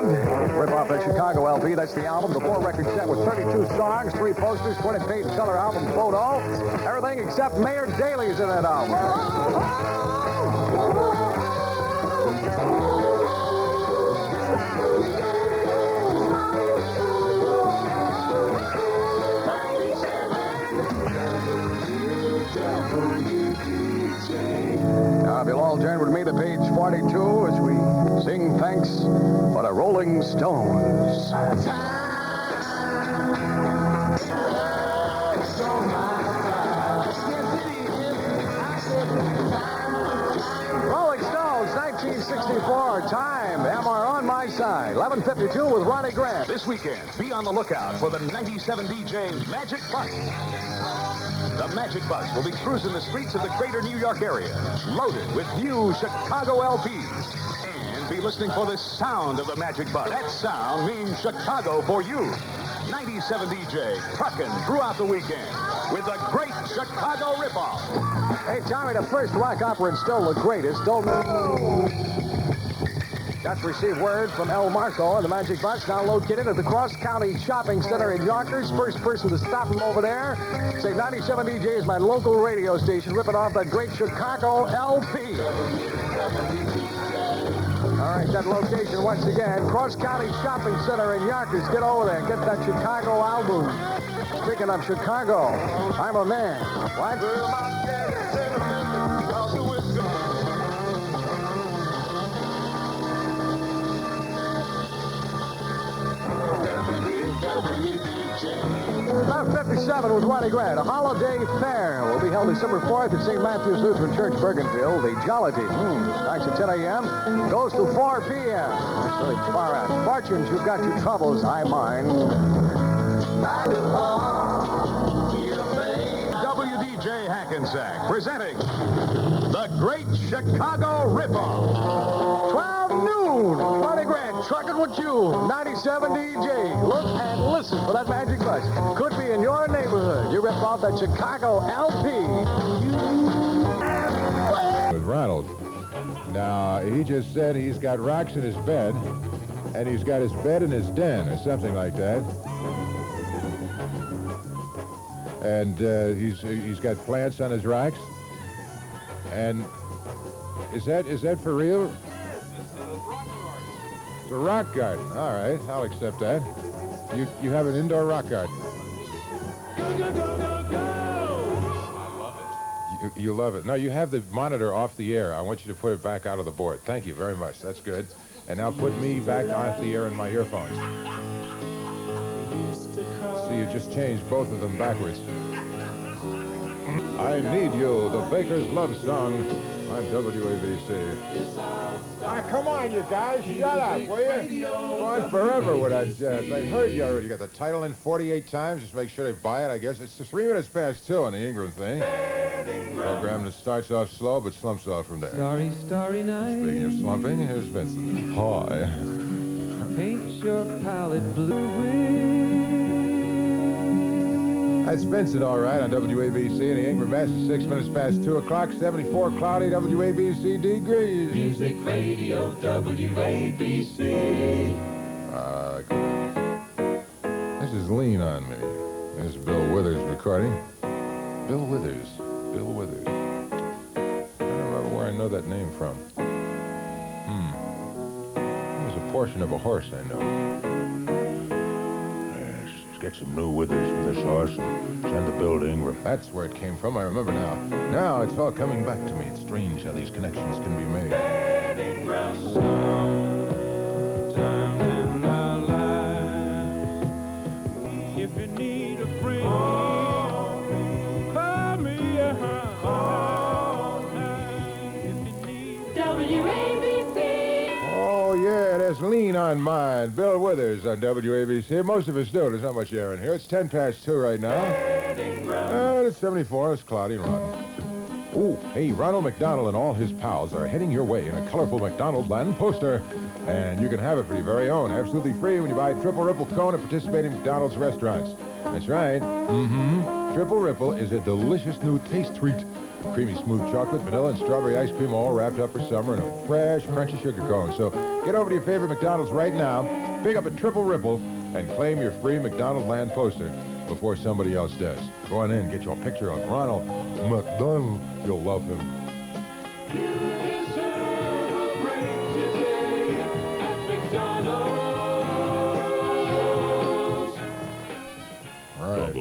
Rip off that Chicago LP. That's the album. The 4-record set with 32 songs, 3 posters, 20-page color album photo. Everything except Mayor Daley's in that album. Now, if you'll all join with me to page 42 as we sing thanks for the Rolling Stones. Rolling Stones, 1964. Time. Am I on my side? 11:52 with Ronnie Grant. This weekend, be on the lookout for the 97 DJ Magic Bus. The Magic Bus will be cruising the streets of the greater New York area, loaded with new Chicago LPs. And be listening for the sound of the Magic Bus. That sound means Chicago for you. 97 DJ trucking throughout the weekend with a great Chicago ripoff. Hey, Tommy, the first rock opera and still the greatest. Don't just received word from El Marco and the Magic Bus now located at the Cross County Shopping Center in Yonkers. First person to stop him over there. Say 97 DJ is my local radio station, ripping off that great Chicago LP. All right, that location once again, Cross County Shopping Center in Yonkers. Get over there, get that Chicago album. Speaking of Chicago, I'm a man. What? About 57 with Ronnie Grant. A holiday fair will be held December 4th at St. Matthew's Lutheran Church, Bergenville. The Jollity starts at 10 a.m. goes to 4 p.m. That's really far out. Fortunes, you've got your troubles, I mind. WDJ Hackensack presenting the Great Chicago Ripoff. 12 noon. Ronnie Grant trucking with you. 97 DJ. Look and listen for that Magic Bus. Could be in your neighborhood. You rip off that Chicago LP. With Ronald. Now, he just said he's got rocks in his bed, and he's got his bed in his den, or something like that. And he's got plants on his rocks. And is that for real? It's a rock garden. All right, I'll accept that. You have an indoor rock garden. You love it. No, you have the monitor off the air. I want you to put it back out of the board. Thank you very much. That's good. And now put me back off the air in my earphones. See, you just changed both of them backwards. I Need You, the Baker's Love Song on WABC. Come on, you guys. Shut up, will you? Go on forever with that jazz. I heard you already. You got the title in 48 times. Just make sure they buy it, I guess. It's 3 minutes past 2 on the Ingram thing. Program that starts off slow but slumps off from there. Starry, starry night. Speaking of slumping, here's Vincent. Hi. Paint your palette blue. That's Vincent, all right, on WABC in the Ingram Mass. 6 minutes past 2 o'clock, 74 cloudy, WABC degrees. Music Radio WABC. This is Lean on Me. This is Bill Withers recording. Bill Withers. Bill Withers. I don't remember where I know that name from. There's a portion of a horse I know. Get some new withers for this horse and send the bill to Ingram. That's where it came from. I remember now. Now it's all coming back to me. It's strange how these connections can be made. If you need a friend, call me. WABC. Oh, yeah, there's Lean on Mine. Bill Withers on WABC. Most of us do. There's not much air in here. It's 10 past 2 right now. It's 74. It's cloudy and rotten. Ooh, hey, Ronald McDonald and all his pals are heading your way in a colorful McDonald Land poster. And you can have it for your very own. Absolutely free when you buy Triple Ripple Cone at participating McDonald's restaurants. That's right. Triple Ripple is a delicious new taste treat Creamy smooth chocolate, vanilla, and strawberry ice cream all wrapped up for summer in a fresh, crunchy sugar cone. So get over to your favorite McDonald's right now, pick up a triple ripple, and claim your free McDonald's Land poster before somebody else does. Go on in, get you a picture of Ronald McDonald. You'll love him. All right.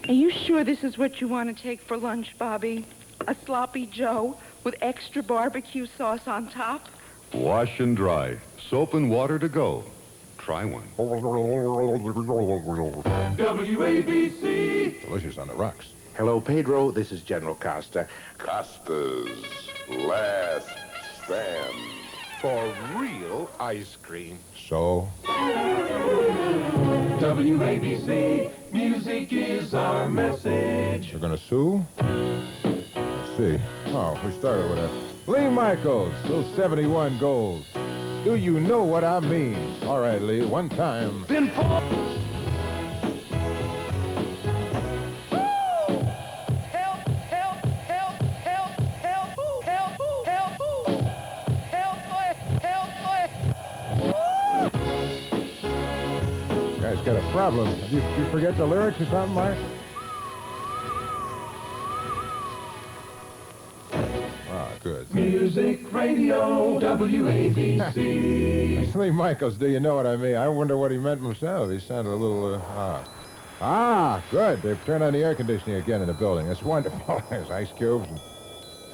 Are you sure this is what you want to take for lunch, Bobby? A sloppy Joe with extra barbecue sauce on top? Wash and dry. Soap and water to go. Try one. WABC. Delicious on the rocks. Hello, Pedro. This is General Costa. Costa's last stand. For real ice cream. So, WABC. Music is our message. you're going to sue? Let's see. Oh, we started with a Lee Michaels, still 71 gold. Do you know what I mean? All right, Lee, one time. Guy's got a problem. Did you forget the lyrics or something, Mark? Ah, good. Music Radio WABC. Lee Michaels, do you know what I mean? I wonder what he meant himself. He sounded a little, good. They've turned on the air conditioning again in the building. That's wonderful. There's ice cubes and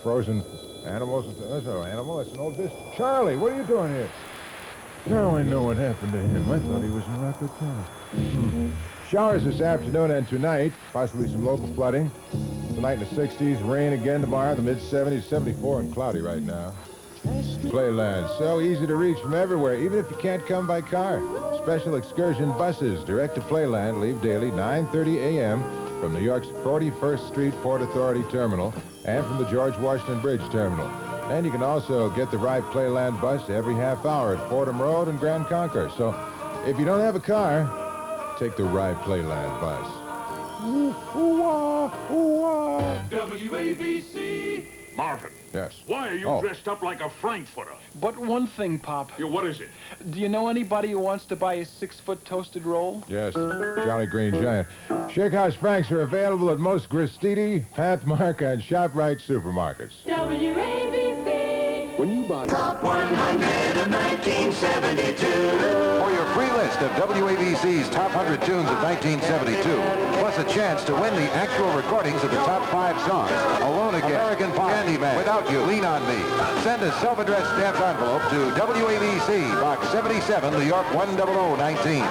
frozen animals. That's no animal. That's an old dish. Charlie, what are you doing here? Now I know what happened to him. I thought he was in Rockefeller. Showers this afternoon and tonight. Possibly some local flooding. Tonight in the 60s. Rain again tomorrow. The mid-70s. 74 and cloudy right now. Playland. So easy to reach from everywhere, even if you can't come by car. Special excursion buses direct to Playland leave daily 9:30 a.m. from New York's 41st Street Port Authority Terminal and from the George Washington Bridge Terminal. And you can also get the Ride Playland bus every half hour at Fordham Road and Grand Concourse. So if you don't have a car, take the Ride Playland bus. WABC. Marvin, Yes. why are you Oh. dressed up like a Frankfurter? But one thing, Pop. Yeah, what is it? Do you know anybody who wants to buy a 6-foot toasted roll? Yes, Jolly Green Giant. Shakehouse Franks are available at most Gristiti, Pathmark, and ShopRite supermarkets. WABC. When you buy... For your free list of WABC's top 100 tunes of 1972, plus a chance to win the actual recordings of the top 5 songs, Alone Again, American Pie, Candyman, Without You, Lean on Me. Send a self-addressed stamped envelope to WABC, Box 77, New York 10019.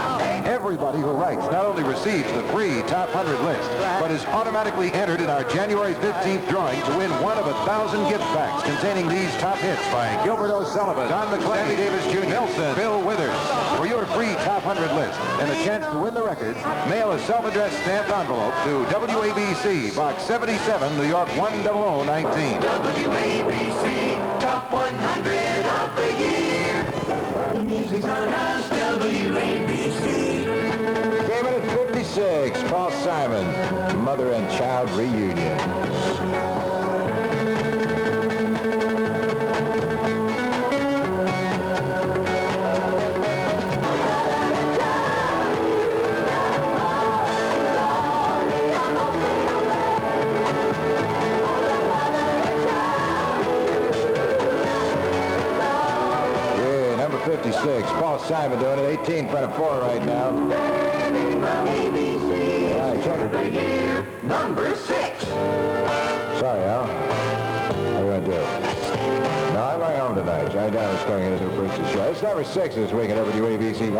Everybody who writes not only receives the free top 100 list, but is automatically entered in our January 15th drawing to win one of 1,000 gift packs containing these top hits by Gilbert O'Sullivan, Don McLean, Sammy Davis Jr., Nelson, Bill Withers. For your free top 100 list and a chance to win the records, mail a self-addressed stamped envelope to WABC, Box 77, New York 10019. WABC. Top 100 of the year. Music's on us. WABC. Came in at 56, Paul Simon, Mother and Child Reunion. Yeah, number 56, Paul Simon doing it, 18 in front of 4 right now. All right, check it. Number 6. Sorry, Al. What are you going to do? No, I'm going home tonight. Johnny Diamond's going into the Princess Show. It's number 6 this week at WABC.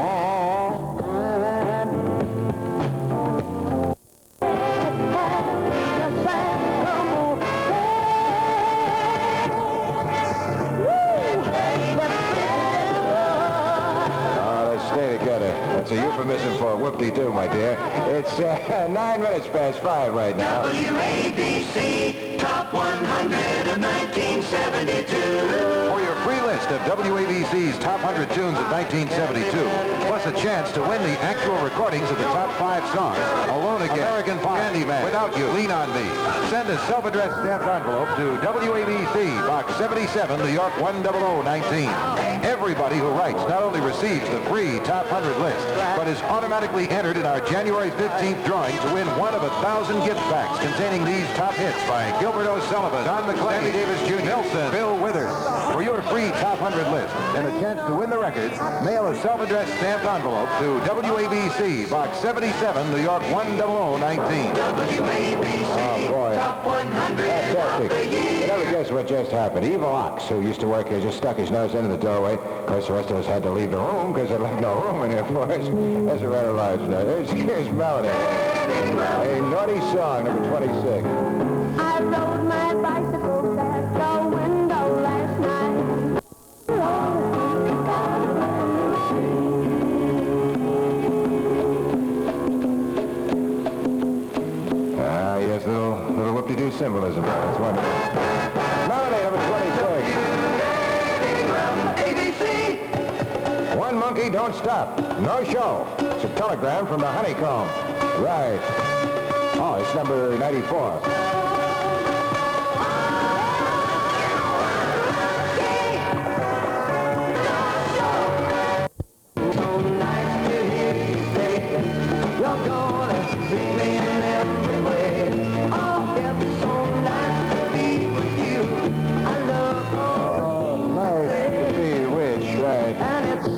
Oh, let's stay together. That's a euphemism for whoop-de-doo, my dear. It's 9 minutes past 5 right now. WABC Top 100 of 1972. For your free list of WABC's top 100 tunes of 1972, plus a chance to win the actual recordings of the top 5 songs, Alone Again, American Pie, Candyman, Without You, Lean on Me. Send a self-addressed stamped envelope to WABC, Box 77, New York 10019. Everybody who writes not only receives the free top 100 list, but is automatically entered in our January 15th drawing to win one of 1,000 gift packs containing these top hits by Gilbert O'Sullivan, Don McClain, Sammy Davis Jr., Nelson, Bill Withers. For your free top 100 list and a chance to win the records, mail a self-addressed stamped envelope to WABC, Box 77, New York 10019. Oh, boy. Fantastic. You never guess what just happened. Evil Ox, who used to work here, just stuck his nose into the doorway. Of course, the rest of us had to leave the room because there left no room in here for us. That's a rather large note. Here's Melody. A naughty song, number 26. I rode my bicycle past the window last night. Ah, yes, little whoop-de-doo symbolism. That's wonderful. Melody, number 26. ABC. One monkey, don't stop. No show. It's a telegram from the Honeycomb. Right. Oh, it's number 94.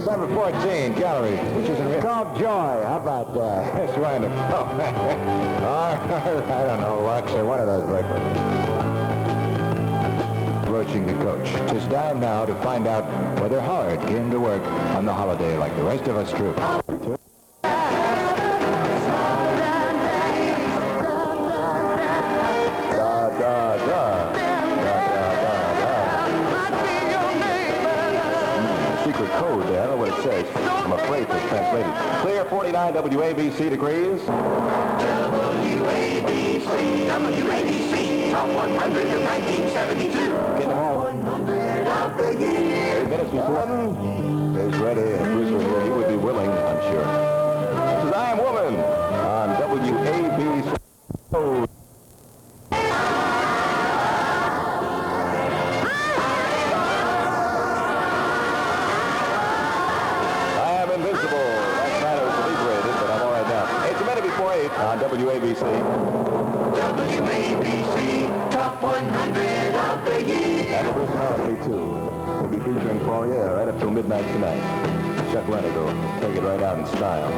Number 14, Gallery, which is called Joy. How about that? It's wonderful. I don't know, Lux, or one of those breakfasts. Approaching the coach. It's time now to find out whether Howard came to work on the holiday like the rest of us troops. Secret code there. I don't know what it says. I'm afraid it's translated. Clear 49 WABC degrees. WABC, Top 100 of 1972. Get them all. 100 of the year. 8 minutes before. Is ready. If Bruce was here, he would be willing, I'm sure. This is I Am Woman on WABC. Oh. On WABC. WABC, Top 100 of the year. And the personality, too. We'll be featuring for you right up till midnight tonight. Chuck Leonard will take it right out in style.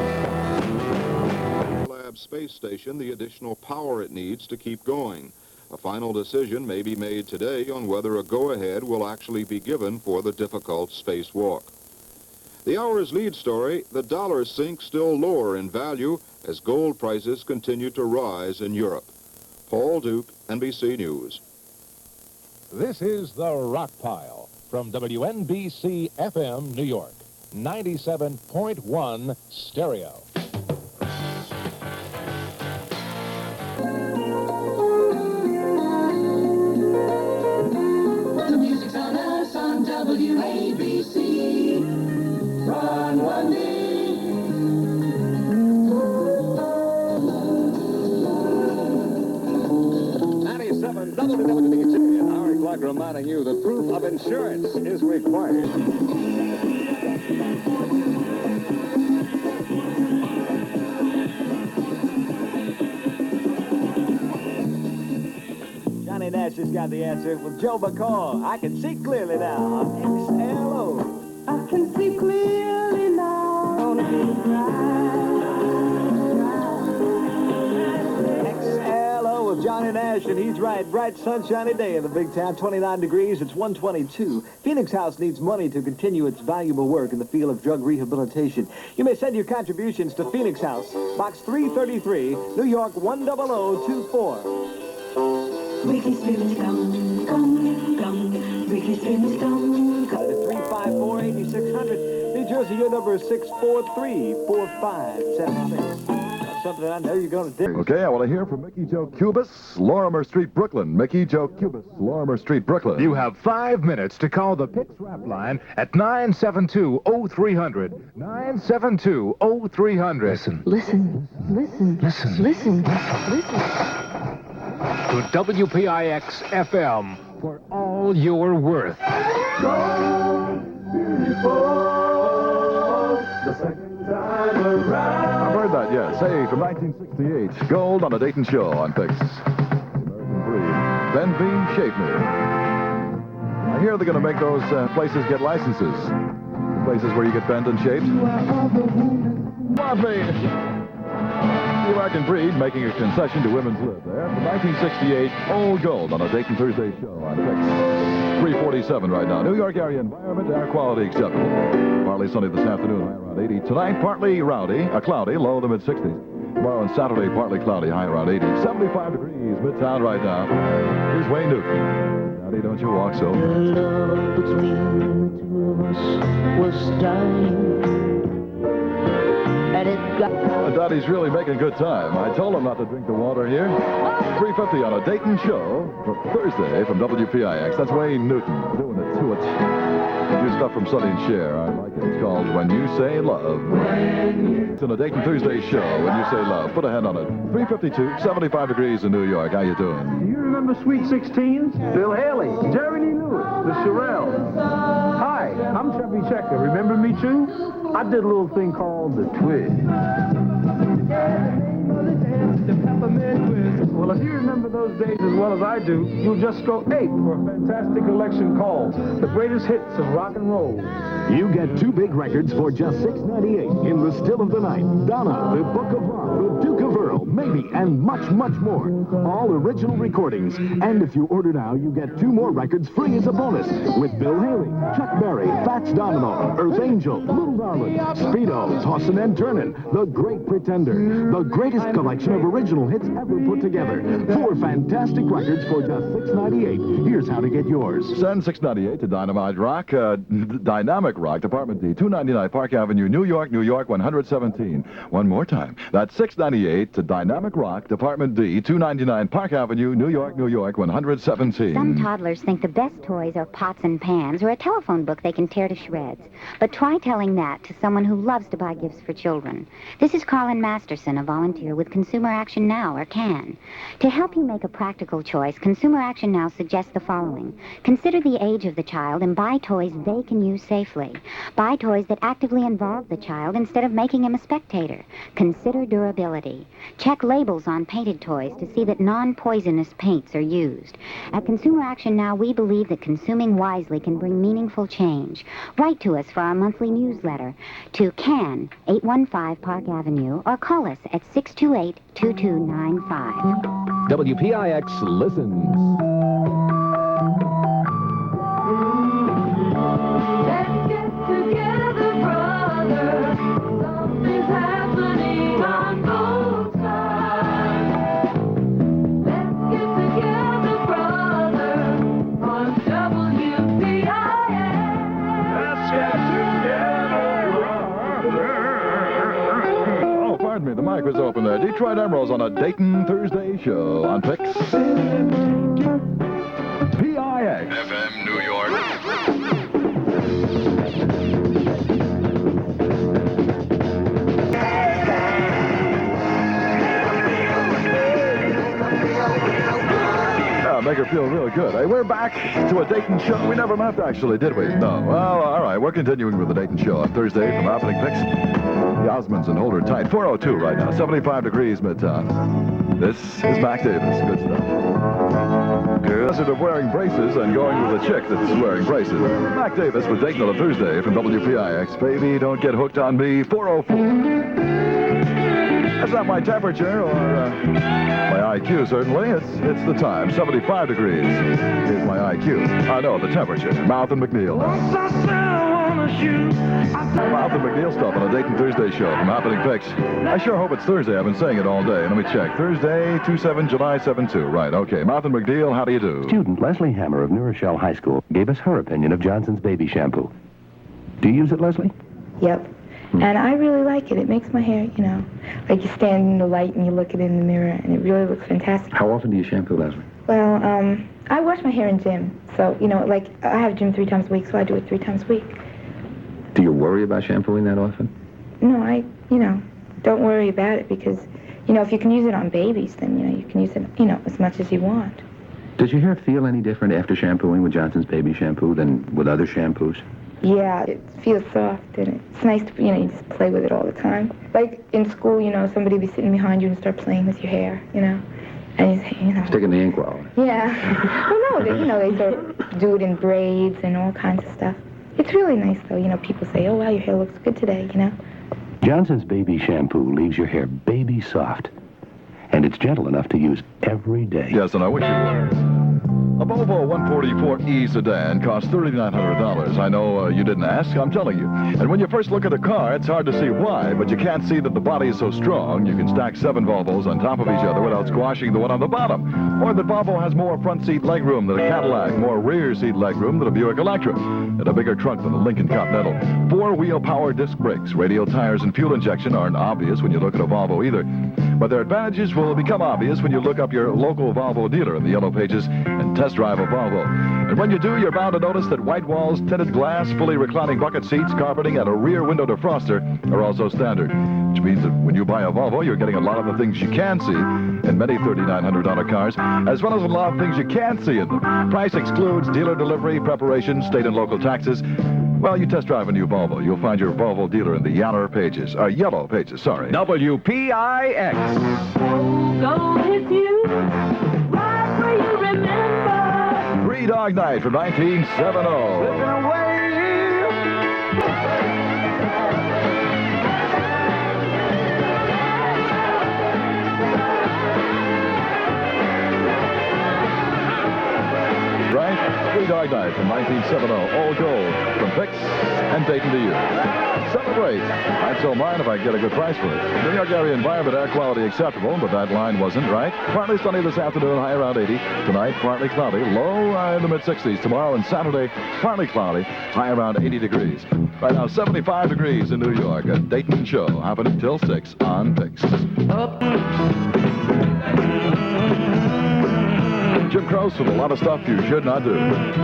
Lab space station the additional power it needs to keep going. A final decision may be made today on whether a go-ahead will actually be given for the difficult spacewalk. The hour's lead story, the dollar sinks still lower in value as gold prices continue to rise in Europe. Paul Duke, NBC News. This is the Rock Pile from WNBC FM New York, 97.1 stereo. The music's on us on WABC. Ron Lundy. 97 WWBC. Howard Clark reminding you that proof of insurance is required. Johnny Nash has got the answer with Joe McCall. I can see clearly now. XLO. I can see clearly now. Gonna be XLO with Johnny Nash, and he's right. Bright, sunshiny day in the big town. 29 degrees. It's 122. Phoenix House needs money to continue its valuable work in the field of drug rehabilitation. You may send your contributions to Phoenix House, Box 333, New York 10024. Ricky Spins, come, come, come. Ricky Spins, come, come. 354-8600. Jersey, your number is 643-4576. That's something I know you're going to dig. Okay, I want to hear from Mickey Joe Cubis, Lorimer Street, Brooklyn. Mickey Joe Cubis, Lorimer Street, Brooklyn. You have 5 minutes to call the Pix Rap line at 972-0300. 972-0300. Listen. Listen. Listen. Listen. Listen. Listen. To WPIX-FM for all you're worth. I've heard that, yes. Hey, from 1968, Gold on a Dayton show on Pix. American Breed. Ben V. Schaefer. I hear they're going to make those places get licenses. The places where you get bent and shaped. The American Breed making a concession to women's lib there. From 1968, Old Gold on a Dayton Thursday show on Pix. 347 right now. New York area environment, air quality acceptable. Partly sunny this afternoon, high around 80. Tonight, partly rowdy, cloudy, low in the mid-60s. Tomorrow and Saturday, partly cloudy, high around 80. 75 degrees, midtown right now. Here's Wayne Newton. Daddy, don't you walk so. The love between the two of us was dying. And it got... Daddy's really making good time. I told him not to drink the water here. 350 on a Dayton show for Thursday from WPIX. That's Wayne Newton doing it to it. New stuff from Sonny and Cher. I like it. It's called When You Say Love. It's on a Dayton Thursday show, When You Say Love. Put a hand on it. 352, 75 degrees in New York. How you doing? Do you remember Sweet 16s? Bill Haley, Jerry Lee Lewis, the Shirelles. Hi, I'm Chubby Checker. Remember me too? I did a little thing called the Twist. Well, if you remember those days as well as I do, you'll just go ape for a fantastic collection called The Greatest Hits of Rock and Roll. You get 2 big records for just $6.98 in the Still of the Night. Donna, The Book of Rock, The Duke of Earl, Maybe, and much, much more. All original recordings. And if you order now, you get 2 more records free as a bonus with Bill Haley, Chuck Berry, Fats Domino, Earth Angel, Little Darling, Speedo, Tossin' and Turnin', The Great Pretender. The greatest collection of original hits ever put together. 4 fantastic records for just $6.98. Here's how to get yours. Send $6.98 to Dynamite Rock, Dynamic Rock, Department D, 299 Park Avenue, New York, New York, 117. One more time. That's $6.98 to Dynamic Rock, Department D, 299 Park Avenue, New York, New York, 117. Some toddlers think the best toys are pots and pans or a telephone book they can tear to shreds. But try telling that to someone who loves to buy gifts for children. This is Carlin Masterson, a volunteer with Consumer Action Now, or CAN. To help you make a practical choice, Consumer Action Now suggests the following. Consider the age of the child and buy toys they can use safely. Buy toys that actively involve the child instead of making him a spectator. Consider durability. Check labels on painted toys to see that non-poisonous paints are used. At Consumer Action Now, we believe that consuming wisely can bring meaningful change. Write to us for our monthly newsletter to CAN, 815 Park Avenue, or call us at 628-2295. WPIX listens. Let's get together, brother. Something's happening on both sides. Let's get together, brother, on WPIX. Let's get together, brother. Oh, pardon me, the mic was open there. Detroit Emeralds on a Dayton Thursday show on Pix. PIX. FM New York. Make her feel real good. Hey, we're back to a Dayton show. We never left, actually, did we? No. Well, all right. We're continuing with the Dayton show on Thursday from Happening Pix. The Osmonds and Hold Her Tight. 402 right now. 75 degrees midtown. This is Mac Davis. Good stuff. Good. Of wearing braces and going with a chick that's wearing braces. Mac Davis with Dayton on a Thursday from WPIX. Baby, don't get hooked on me. 404. That's not my temperature or my IQ, certainly. It's the time. 75 degrees is my IQ. I know, the temperature. Mouth and McNeil. Mouth and McNeil stuff on a Dayton Thursday show from Happening Pix. I sure hope it's Thursday. I've been saying it all day. Let me check. Thursday, 2/7, July 7/2. Right, okay. Mouth and McNeil, how do you do? Student Leslie Hammer of New Rochelle High School gave us her opinion of Johnson's baby shampoo. Do you use it, Leslie? Yep. And I really like it. It makes my hair, you know, like you stand in the light and you look at it in the mirror, and it really looks fantastic. How often do you shampoo, Leslie? Well, I wash my hair in gym. So, you know, like, I have gym 3 times a week, so I do it 3 times a week. Do you worry about shampooing that often? No, I, you know, don't worry about it because, you know, if you can use it on babies, then, you know, you can use it, you know, as much as you want. Does your hair feel any different after shampooing with Johnson's Baby Shampoo than with other shampoos? Yeah, it feels soft, and it's nice to, you know, you just play with it all the time. Like in school, you know, somebody would be sitting behind you and start playing with your hair, you know, and you know. Sticking the inkwell. Yeah. Well, no, they, you know, they sort of do it in braids and all kinds of stuff. It's really nice, though. You know, people say, oh, wow, your hair looks good today, you know. Johnson's Baby Shampoo leaves your hair baby soft, and it's gentle enough to use every day. Yes, and I wish you were. A Volvo 144E sedan costs $3,900. I know you didn't ask, I'm telling you. And when you first look at the car, it's hard to see why, but you can't see that the body is so strong you can stack 7 Volvos on top of each other without squashing the one on the bottom. Or that Volvo has more front seat legroom than a Cadillac, more rear seat legroom than a Buick Electra, and a bigger trunk than a Lincoln Continental. 4-wheel power disc brakes, radial tires, and fuel injection aren't obvious when you look at a Volvo either. But their advantages will become obvious when you look up your local Volvo dealer in the Yellow Pages and test drive a Volvo. And when you do, you're bound to notice that white walls, tinted glass, fully reclining bucket seats, carpeting, and a rear window defroster are also standard. Which means that when you buy a Volvo, you're getting a lot of the things you can see in many $3,900 cars, as well as a lot of things you can't see in them. Price excludes dealer delivery, preparation, state and local taxes. Well, you test drive a new Volvo. You'll find your Volvo dealer in the Yellow Pages, sorry. WPIX. Go with you, right where you remember. Three Dog Night from 1970. Right? Three Dog Night from 1970. All gold from Fix and taken to you. Celebrate. I'd so mind if I could get a good price for it. New York area environment, air quality acceptable, but that line wasn't, right? Partly sunny this afternoon, high around 80. Tonight, partly cloudy, low in the mid-60s. Tomorrow and Saturday, partly cloudy, high around 80 degrees. Right now, 75 degrees in New York. A Dayton show happening till 6 on Fix. Jim Croce with a lot of stuff you should not do.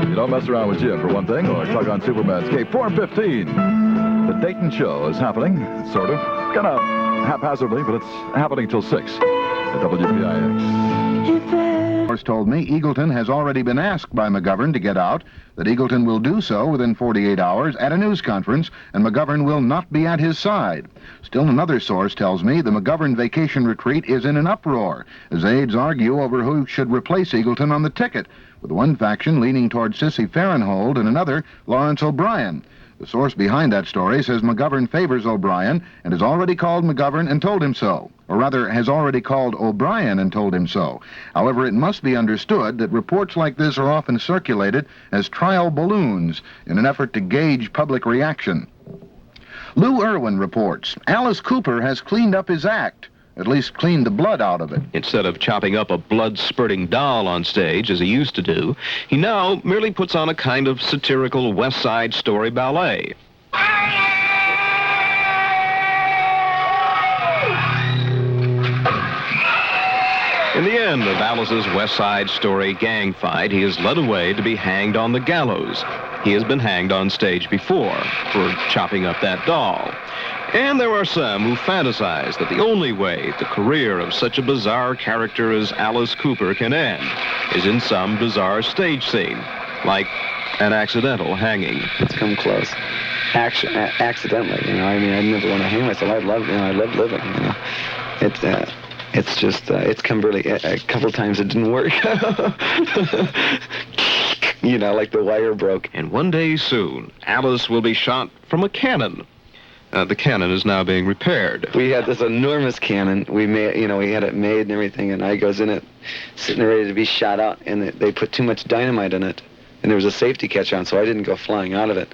You don't mess around with Jim, for one thing, or tug on Superman's cape. 4:15. The Dayton show is happening, sort of. Kind of haphazardly, but it's happening till 6 at WPIX. Source told me Eagleton has already been asked by McGovern to get out, that Eagleton will do so within 48 hours at a news conference, and McGovern will not be at his side. Still another source tells me the McGovern vacation retreat is in an uproar, as aides argue over who should replace Eagleton on the ticket, with one faction leaning toward Sissy Farrenhold and another Lawrence O'Brien. The source behind that story says McGovern favors O'Brien and has already called McGovern and told him so. Or rather, has already called O'Brien and told him so. However, it must be understood that reports like this are often circulated as trial balloons in an effort to gauge public reaction. Lou Irwin reports, Alice Cooper has cleaned up his act. At least cleaned the blood out of it. Instead of chopping up a blood-spurting doll on stage, as he used to do, he now merely puts on a kind of satirical West Side Story ballet. In the end of Alice's West Side Story gang fight, he is led away to be hanged on the gallows. He has been hanged on stage before for chopping up that doll. And there are some who fantasize that the only way the career of such a bizarre character as Alice Cooper can end is in some bizarre stage scene, like an accidental hanging. It's come close. Accidentally, you know. I mean, I never want to hang myself. I love living, you know. It's just, it's come really, a couple times it didn't work. You know, like the wire broke. And one day soon, Alice will be shot from a cannon. The cannon is now being repaired. We had this enormous cannon. We made, you know, we had it made and everything, and I goes in it, sitting ready to be shot out, and they put too much dynamite in it, and there was a safety catch on, so I didn't go flying out of it.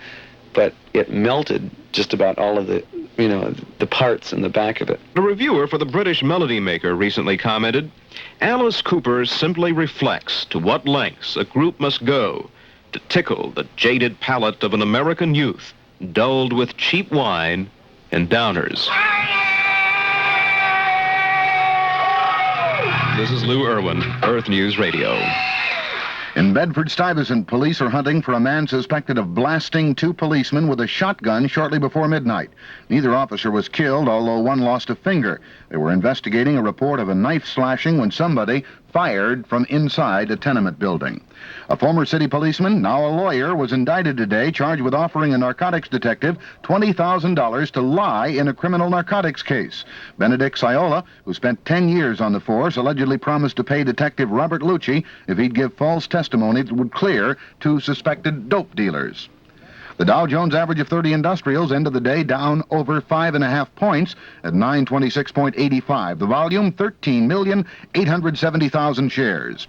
But it melted just about all of the, you know, the parts in the back of it. A reviewer for the British Melody Maker recently commented, Alice Cooper simply reflects to what lengths a group must go to tickle the jaded palate of an American youth dulled with cheap wine and downers. This is Lou Irwin, Earth News Radio. In Bedford-Stuyvesant, police are hunting for a man suspected of blasting 2 policemen with a shotgun shortly before midnight. Neither officer was killed, although one lost a finger. They were investigating a report of a knife slashing when somebody fired from inside a tenement building. A former city policeman, now a lawyer, was indicted today, charged with offering a narcotics detective $20,000 to lie in a criminal narcotics case. Benedict Ciola, who spent 10 years on the force, allegedly promised to pay Detective Robert Lucci if he'd give false testimony that would clear 2 suspected dope dealers. The Dow Jones average of 30 industrials ended the day down over 5.5 points at 926.85. The volume, 13,870,000 shares.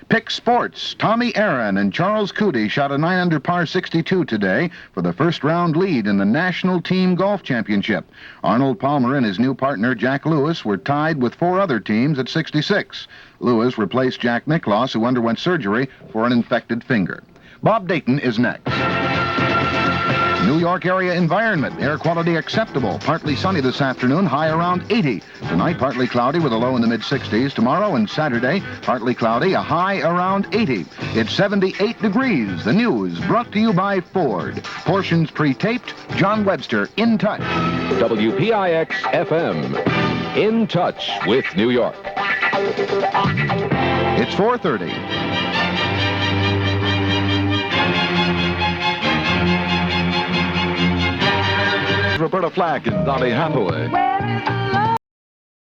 Pick Sports. Tommy Aaron and Charles Cootie shot a 9-under par 62 today for the first-round lead in the National Team Golf Championship. Arnold Palmer and his new partner, Jack Lewis, were tied with 4 other teams at 66. Lewis replaced Jack Nicklaus, who underwent surgery for an infected finger. Bob Dayton is next. New York area environment. Air quality acceptable. Partly sunny this afternoon, high around 80. Tonight, partly cloudy with a low in the mid-60s. Tomorrow and Saturday, partly cloudy, a high around 80. It's 78 degrees. The news brought to you by Ford. Portions pre-taped. John Webster, In Touch. WPIX-FM. In Touch with New York. It's 4:30. Roberta Flack and Donny Hathaway.